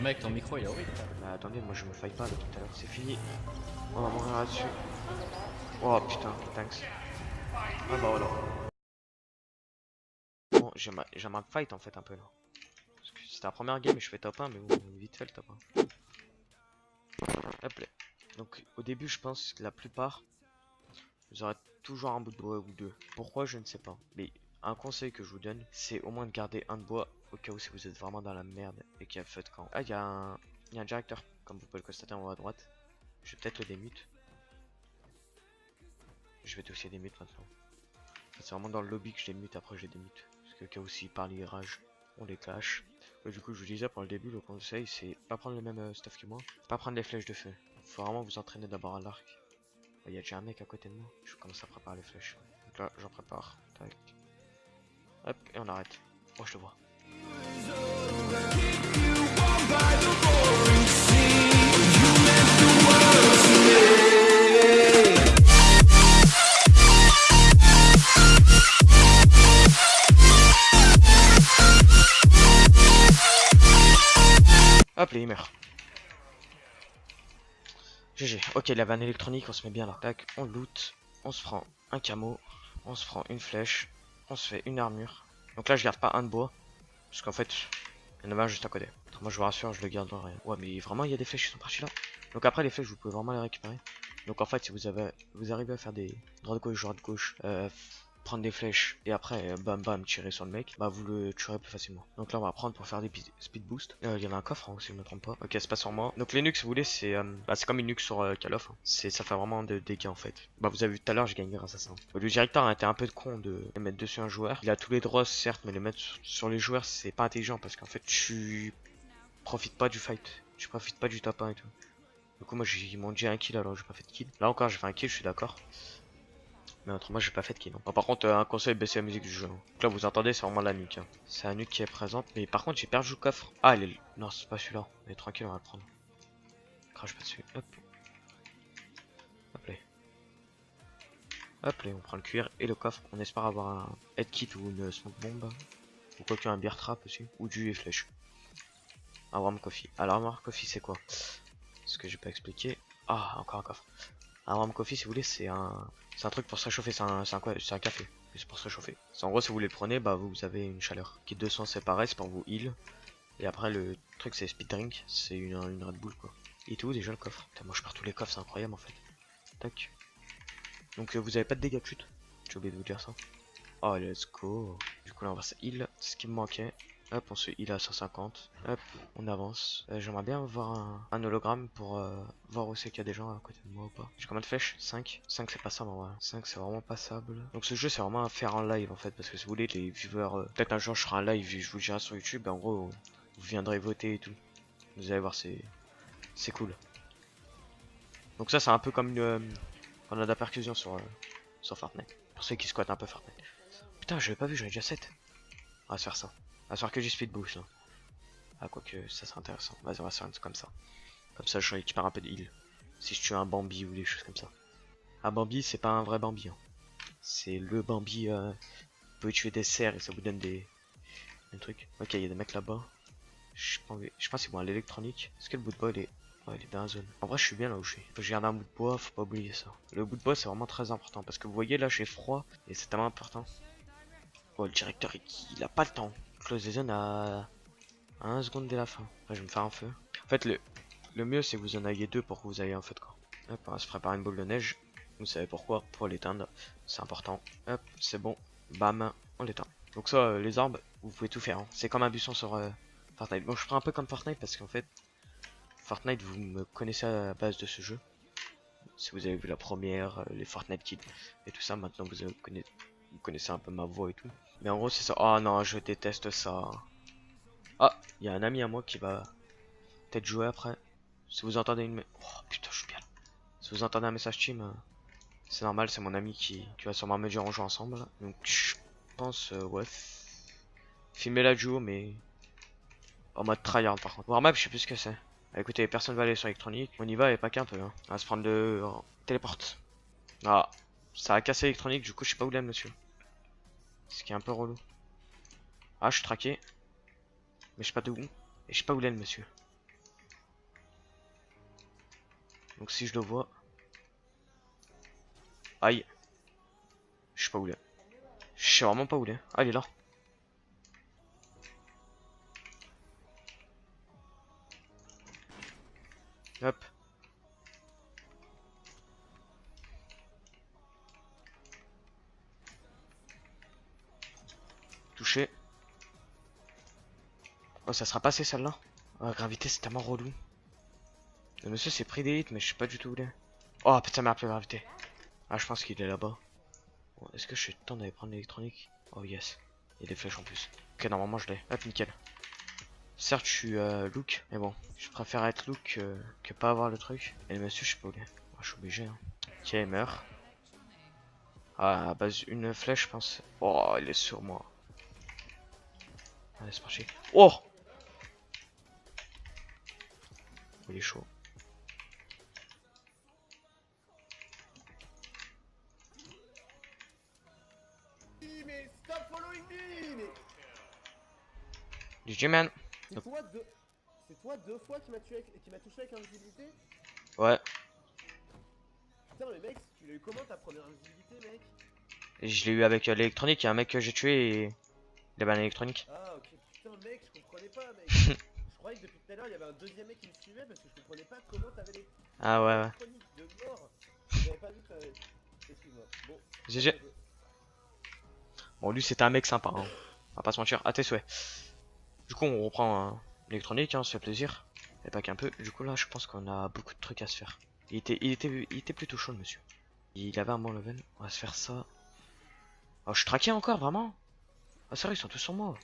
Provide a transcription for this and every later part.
Mec, ton micro il est horrible. Bah attendez, moi je me faille pas là tout à l'heure, c'est fini. On va mourir là-dessus. Oh putain, thanks. Ah bah voilà. Bon, j'aimerais fight en fait un peu là. Parce que c'était la première game et je fais top 1, mais bon, vite fait le top 1. Hop là. Donc au début, je pense que la plupart, vous aurez toujours un bout de bois ou deux. Pourquoi, je ne sais pas. Mais un conseil que je vous donne, c'est au moins de garder un de bois au cas où si vous êtes vraiment dans la merde et qu'il y a feu de camp. Ah, il y a un directeur, comme vous pouvez le constater en haut à droite. Je vais peut-être le démute. Je vais aussi démute maintenant. C'est vraiment dans le lobby que je les mute, après je les démute. Parce que au cas où s'ils parlent, ils ragent, on les clash. Et du coup, je vous disais pour le début, le conseil c'est pas prendre le même stuff que moi, pas prendre les flèches de feu. Faut vraiment vous entraîner d'abord à l'arc. Il y a déjà un mec à côté de moi, je commence à préparer les flèches. Donc là, j'en prépare. Tac. Hop, et on arrête. Oh, je te vois. Hop, là, il meurt. GG. Ok, la vanne électronique, on se met bien là. Tac, on loot. On se prend un camo. On se prend une flèche. On se fait une armure. Donc là, je garde pas un de bois. Parce qu'en fait, il y en a un juste à côté. Donc moi, je vous rassure, je le garde dans rien. Ouais, mais vraiment, il y a des flèches qui sont parties là. Donc après, les flèches, vous pouvez vraiment les récupérer. Donc en fait, si vous arrivez à faire des droite gauche, prendre des flèches et après bam bam tirer sur le mec, bah vous le tuerez plus facilement. Donc là on va prendre pour faire des speed boost. Il y en a un coffre hein, si je me trompe pas. Ok, c'est pas sur moi. Donc les nukes, si vous voulez, c'est comme une nuke sur Call of. Hein. Ça fait vraiment de dégâts en fait. Bah vous avez vu tout à l'heure, j'ai gagné grâce à ça. Le directeur a été un peu de con de mettre dessus un joueur. Il a tous les droits certes, mais les mettre sur les joueurs c'est pas intelligent parce qu'en fait tu profites pas du fight. Tu profites pas du top 1 et tout. Du coup moi ils m'ont dit un kill alors j'ai pas fait de kill. Là encore j'ai fait un kill, je suis d'accord. Mais autrement j'ai pas fait de kill. Bon, par contre un conseil, baisser la musique du jeu. Hein. Donc là vous entendez c'est vraiment la nuque. Hein. C'est la nuque qui est présente. Mais par contre j'ai perdu le coffre. Ah elle est... Non c'est pas celui-là. Mais tranquille on va le prendre. Crache pas dessus. Hop. Hop là. Hop là on prend le cuir et le coffre. On espère avoir un head kit ou une smoke bomb. Ou quoi qu'un beer trap aussi. Ou du flèche. Un warm coffee. Alors un warm coffee c'est quoi? Ce que j'ai pas expliqué. Ah encore un coffre. Un warm coffee si vous voulez c'est un truc pour se réchauffer, c'est un café. C'est pour se réchauffer. En gros si vous les prenez bah vous avez une chaleur. Kit 200 c'est pareil, c'est pour vous heal. Et après le truc c'est speed drink, c'est une Red Bull quoi. Et tout déjà le coffre. Putain, moi je perds tous les coffres, c'est incroyable en fait. Tac. Donc vous avez pas de dégâts de chute. J'ai oublié de vous dire ça. Oh let's go. Du coup là on va se heal, c'est ce qui me manquait. Hop, on se heal à 150. Hop, on avance. J'aimerais bien avoir un hologramme pour voir où c'est qu'il y a des gens à côté de moi ou pas. J'ai combien de flèches? 5. 5 c'est passable en vrai. 5 c'est vraiment passable. Donc ce jeu c'est vraiment à faire en live en fait. Parce que si vous voulez les viewers, peut-être un jour je ferai un live et je vous le dirai sur YouTube. Et en gros vous viendrez voter et tout. Vous allez voir c'est cool. Donc ça c'est un peu comme on a de la percussion sur Fortnite. Pour ceux qui squattent un peu Fortnite. Putain je l'ai pas vu, j'en ai déjà 7. On va se faire ça. On va se faire que du speed boost. Hein. Ah, quoique, ça c'est intéressant. Vas-y, on va se faire un truc comme ça. Comme ça, je récupère un peu de heal. Si je tue un Bambi ou des choses comme ça. Un Bambi, c'est pas un vrai Bambi. Hein. C'est le Bambi. Vous pouvez tuer des cerfs et ça vous donne des trucs. Ok, il y a des mecs là-bas. Je pense qu'ils vont à l'électronique. Est-ce que le bout de bois il est. Ouais, il est dans la zone. En vrai, je suis bien là où je suis. Faut que je garde un bout de bois, faut pas oublier ça. Le bout de bois, c'est vraiment très important. Parce que vous voyez là, j'ai froid et c'est tellement important. Oh, le directeur, il a pas le temps. Close the zone à 1 seconde dès la fin. Après, je vais me faire un feu. En fait, le mieux, c'est que vous en ayez deux pour que vous ayez un feu de camp. Hop, on va se préparer une boule de neige. Vous savez pourquoi? Pour l'éteindre. C'est important. Hop, c'est bon. Bam, on l'éteint. Donc ça, les arbres, vous pouvez tout faire. Hein. C'est comme un buisson sur Fortnite. Bon, je prends un peu comme Fortnite parce qu'en fait, Fortnite, vous me connaissez à la base de ce jeu. Si vous avez vu la première, les Fortnite Kids et tout ça, maintenant vous connaissez un peu ma voix et tout. Mais en gros, c'est ça. Oh non, je déteste ça. Ah, il y a un ami à moi qui va peut-être jouer après. Si vous entendez une... Oh putain, je suis bien là. Si vous entendez un message team, c'est normal, c'est mon ami qui va sûrement me dire on joue ensemble. Là. Donc je pense, ouais, filmer la duo, mais en mode tryhard par contre. Warmap, je sais plus ce que c'est. Ah, écoutez, personne va aller sur électronique. On y va et pas qu'un peu. Hein. On va se prendre de téléporte. Ah, ça a cassé l'électronique, du coup je sais pas où l'aime monsieur. Ce qui est un peu relou. Ah, je suis traqué. Mais je sais pas de où. Et je sais pas où l'aime monsieur. Donc si je le vois... Aïe. Je sais pas où il est. Je sais vraiment pas où il est. Ah, il est là. Hop. Touché. Oh, ça sera passé celle-là. Oh, la gravité, c'est tellement relou. Le monsieur s'est pris des hits, mais je sais pas du tout où il est. Oh putain, m'a appelé gravité. Ah, je pense qu'il est là-bas. Bon, est-ce que je suis le temps d'aller prendre l'électronique? Oh yes. Il y a des flèches en plus. Ok, normalement je l'ai. Hop, nickel. Certes, je suis Luke, mais bon, je préfère être Luke que pas avoir le truc. Et le monsieur, je sais pas où il est. Oh, je suis obligé. Hein. Ok, il meurt. Ah, à base, une flèche, je pense. Oh, il est sur moi. Allez, c'est parti. Oh! Il est chaud. Mais stop following me, mais... GG man. C'est toi deux fois qui m'a touché avec invisibilité. Ouais. Putain mais mec, tu l'as eu comment ta première invisibilité mec? Et je l'ai eu avec l'électronique. Il y a un mec que j'ai tué et il avait un électronique. Ah ok, putain mec, je comprenais pas mec. Je croyais que depuis tout à l'heure il y avait un deuxième mec qui me suivait parce que je comprenais pas comment t'avais les Ah ouais, ouais. électroniques de mort. J'avais pas vu que t'avais... Excuse-moi. Bon. GG. Bon, lui c'était un mec sympa. Hein. On va pas se mentir. À tes souhaits. Du coup, on reprend l'électronique, hein, ça fait plaisir. Et pas qu'un peu. Du coup, là, je pense qu'on a beaucoup de trucs à se faire. Il était plutôt chaud, le monsieur. Il avait un bon level. On va se faire ça. Oh, je suis traqué encore, vraiment? Ah, sérieux, ils sont tous sur moi.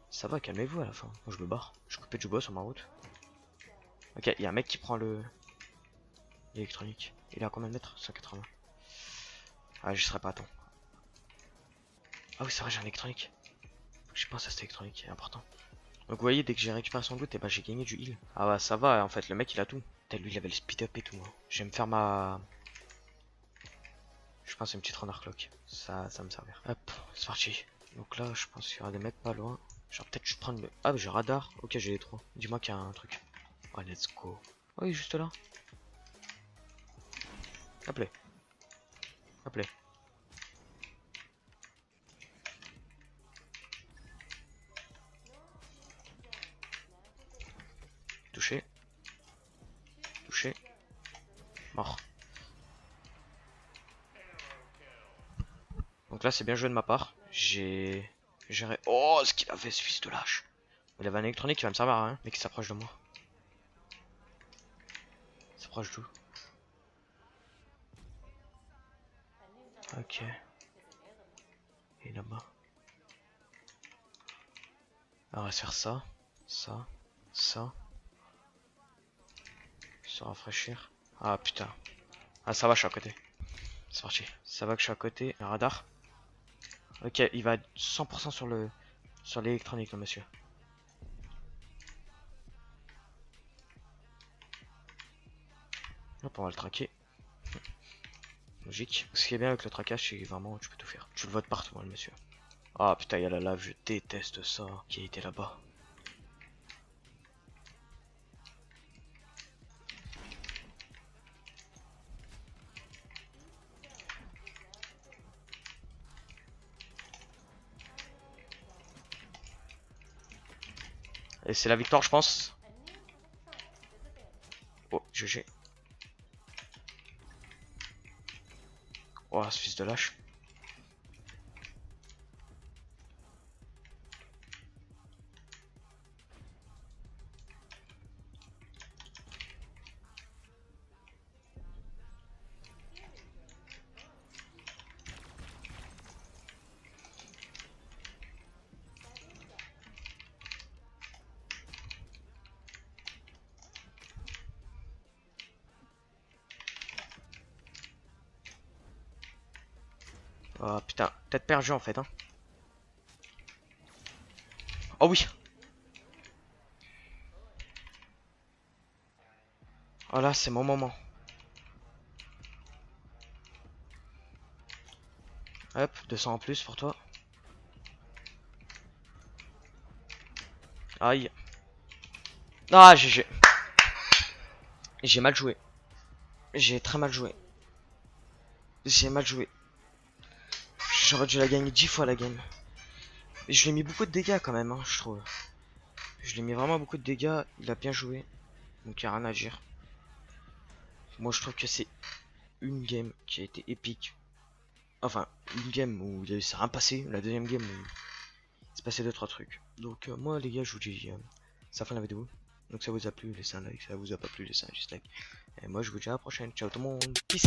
Ça va, calmez-vous à la fin. Moi, je me barre. Je coupais du bois sur ma route. Ok, il y a un mec qui prend l'électronique. Il est à combien de mètres? 180. Ah, je serai pas à temps. Ah oui, c'est vrai, j'ai un électronique. Faut que je pense à cet électronique, c'est important. Donc vous voyez, dès que j'ai récupéré son loot, et bah j'ai gagné du heal. Ah bah ça va, en fait, le mec il a tout. Putain, lui il avait le speed up et tout. Hein. Je vais me faire ma... Je pense une petite runner clock. Ça me servir. Hop, c'est parti. Donc là, je pense qu'il y aura des mecs pas loin. Genre peut-être je prends le... Ah bah j'ai radar. Ok, j'ai les trois. Dis-moi qu'il y a un truc. Oh, let's go. Oh, il est juste là. Appelez. Appelez. Touché. Touché. Mort. Donc là, c'est bien joué de ma part. J'ai géré... Oh, ce qu'il a fait, ce fils de lâche. Il avait un électronique qui va me servir à rien. Mais qui s'approche de moi. Il s'approche d'où? Ok. Et là-bas. Alors, on va se faire ça. Ça. Ça. Se rafraîchir. Ah putain. Ah ça va, je suis à côté. C'est parti. Ça va que je suis à côté. Un radar. Ok, il va 100% sur l'électronique, le monsieur. Hop, on va le traquer. Logique. Ce qui est bien avec le traquage, c'est vraiment tu peux tout faire. Tu le vois de partout, hein, le monsieur. Ah putain, il y a la lave, je déteste ça. Qui a été là-bas? Et c'est la victoire, je pense. Oh, GG. Oh, ce fils de lâche. Oh putain, peut-être perdu en fait, hein. Oh oui. Oh là, c'est mon moment. Hop, 200 en plus pour toi. Aïe. Ah, GG. J'ai mal joué. J'ai très mal joué. J'ai mal joué. J'aurais dû la gagner 10 fois la game. Et je lui ai mis beaucoup de dégâts quand même, hein, je trouve. Je lui ai mis vraiment beaucoup de dégâts. Il a bien joué. Donc il n'y a rien à dire. Moi je trouve que c'est une game qui a été épique. Enfin, une game où il s'est rien passé. La deuxième game où il s'est passé 2-3 trucs. Donc moi les gars, je vous dis, c'est la fin de la vidéo. Donc ça vous a plu, laissez un like. Ça vous a pas plu, laissez un dislike. Et moi je vous dis à la prochaine. Ciao tout le monde. Peace.